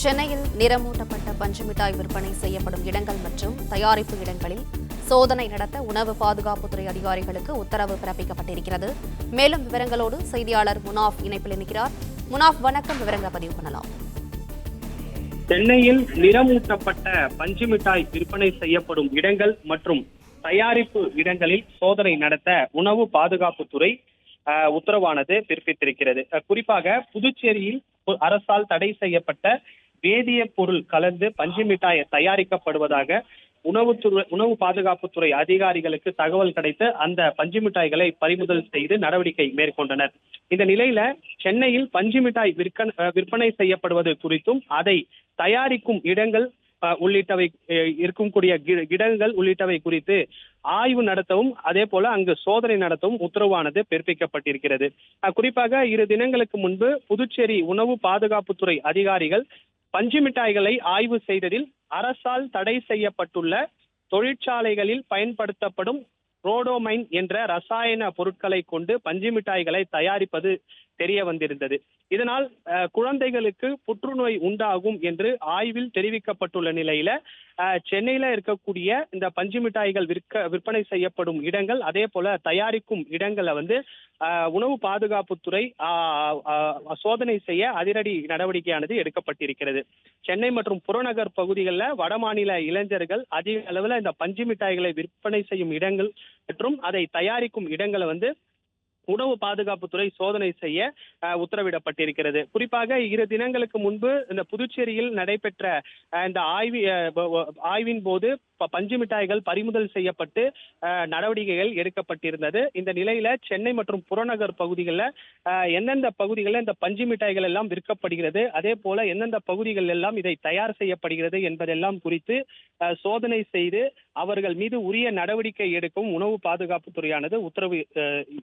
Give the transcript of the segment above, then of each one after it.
சென்னையில் நிறமூட்டப்பட்ட பஞ்சு மிட்டாய் விற்பனை செய்யப்படும் இடங்கள் மற்றும் தயாரிப்பு இடங்களில் சோதனை நடத்த உணவு பாதுகாப்புத்துறை அதிகாரிகளுக்கு உத்தரவு பிறப்பிக்கப்பட்டிருக்கிறது. மேலும் விவரங்களோடு செய்தியாளர் முனாஃப் இணைப்பில் இருக்கிறார். முனாஃப், வணக்கம். விவரங்களை பதிவு பண்ணலாம். சென்னையில் நிறமூட்டப்பட்ட பஞ்சு மிட்டாய் விற்பனை செய்யப்படும் இடங்கள் மற்றும் தயாரிப்பு இடங்களில் சோதனை நடத்த உணவு பாதுகாப்புத்துறை உத்தரவானது பிறப்பித்திருக்கிறது. குறிப்பாக புதுச்சேரியில் அரசால் தடை செய்யப்பட்ட வேதியியற் பொருள் கலந்து பஞ்சு மிட்டாய் தயாரிக்கப்படுவதாக உணவு பாதுகாப்புத்துறை அதிகாரிகளுக்கு தகவல் கிடைத்து அந்த பஞ்சு மிட்டாய்களை பறிமுதல் செய்து நடவடிக்கை மேற்கொண்டனர். இந்த நிலையில சென்னையில் பஞ்சு மிட்டாய் விற்பனை செய்யப்படுவது குறித்தும் அதை தயாரிக்கும் இடங்கள் உள்ளிட்டவை இருக்கக்கூடிய இடங்கள் உள்ளிட்டவை குறித்து ஆய்வு நடத்தவும் அதே போல அங்கு சோதனை நடத்தவும் உத்தரவானது பிறப்பிக்கப்பட்டிருக்கிறது. குறிப்பாக 2 தினங்களுக்கு முன்பு புதுச்சேரி உணவு பாதுகாப்புத்துறை அதிகாரிகள் பஞ்சு மிட்டாய்களை ஆய்வு செய்ததில் அரசால் தடை செய்யப்பட்டுள்ள தொழிற்சாலைகளில் பயன்படுத்தப்படும் ரோடோமைன் என்ற ரசாயன பொருட்களை கொண்டு பஞ்சு மிட்டாய்களை தயாரிப்பது தெரிய வந்திருந்தது. இதனால் குழந்தைகளுக்கு புற்றுநோய் உண்டாகும் என்று ஆய்வில் தெரிவிக்கப்பட்டுள்ள நிலையில சென்னையில இருக்கக்கூடிய இந்த பஞ்சு மிட்டாய்கள் விற்பனை செய்யப்படும் இடங்கள் அதே போல தயாரிக்கும் இடங்களை உணவு பாதுகாப்புத்துறை சோதனை செய்ய அதிரடி நடவடிக்கையானது எடுக்கப்பட்டிருக்கிறது. சென்னை மற்றும் புறநகர் பகுதிகளில் வடமாநில இளைஞர்கள் அதிக அளவில் இந்த பஞ்சு மிட்டாய்களை விற்பனை செய்யும் இடங்கள் மற்றும் அதை தயாரிக்கும் இடங்களை உணவு பாதுகாப்புத்துறை சோதனை செய்ய உத்தரவிடப்பட்டிருக்கிறது. குறிப்பாக 2 தினங்களுக்கு முன்பு இந்த புதுச்சேரியில் நடைபெற்ற இந்த ஆய்வின் போது பஞ்சு மிட்டாய்கள் பறிமுதல் செய்யப்பட்டு நடவடிக்கைகள் எடுக்கப்பட்டிருந்தது. இந்த நிலையில சென்னை மற்றும் புறநகர் பகுதிகளில் எந்தெந்த பகுதிகளில் இந்த பஞ்சு மிட்டாய்கள் எல்லாம் விற்கப்படுகிறது, அதே போல எந்தெந்த பகுதிகள் எல்லாம் இதை தயார் செய்யப்படுகிறது என்பதெல்லாம் குறித்து சோதனை செய்து அவர்கள் மீது உரிய நடவடிக்கை எடுக்கவும் உணவு பாதுகாப்புத்துறையானது உத்தரவு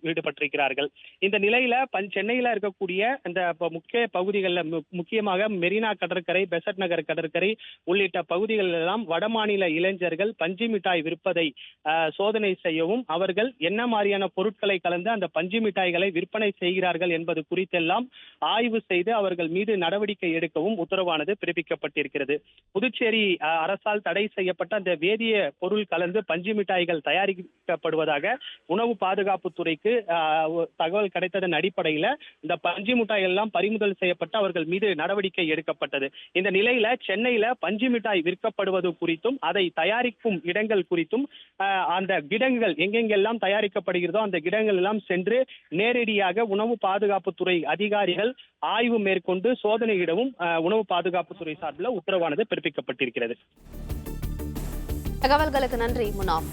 ஈடுபட்டிருக்கிறார்கள். இந்த நிலையில சென்னையில இருக்கக்கூடிய இந்த முக்கிய பகுதிகளில் முக்கியமாக மெரினா கடற்கரை, பெசட் நகர் கடற்கரை உள்ளிட்ட பகுதிகளில் எல்லாம் வடமாநில இளைஞர்கள் பஞ்சு மிட்டாய் விற்பதை சோதனை செய்யவும் அவர்கள் என்ன மாதிரியான பொருட்களை கலந்து அந்த பஞ்சு மிட்டாய்களை விற்பனை செய்கிறார்கள் என்பது குறித்தெல்லாம் ஆய்வு செய்து அவர்கள் மீது நடவடிக்கை எடுக்கவும் உத்தரவானது பிறப்பிக்கப்பட்டிருக்கிறது. புதுச்சேரி அரசால் தடை செய்யப்பட்ட அந்த வேதிய பொருள் கலந்து பஞ்சு மிட்டாய்கள் தயாரிக்கப்படுவதாக உணவு பாதுகாப்புத்துறைக்கு தகவல் கிடைத்ததன் அடிப்படையில் இந்த பஞ்சு மிட்டாய் எல்லாம் பறிமுதல் செய்யப்பட்டு அவர்கள் மீது நடவடிக்கை எடுக்கப்பட்டது. இந்த நிலையில சென்னையில பஞ்சு மிட்டாய் விற்கப்படுவது குறித்தும் அதை தயாரிக்கும் இடங்கள் குறித்தும் அந்த கிடங்குகள் எங்கெங்கெல்லாம் தயாரிக்கப்படுகிறதோ அந்த கிடங்கள் எல்லாம் சென்று நேரடியாக உணவு பாதுகாப்புத்துறை அதிகாரிகள் ஆய்வு மேற்கொண்டு சோதனையிடவும் உணவு பாதுகாப்புத்துறை சார்பில் உத்தரவானது பிறப்பிக்கப்பட்டிருக்கிறது. தகவல்களுக்கு நன்றி முனாஃப்.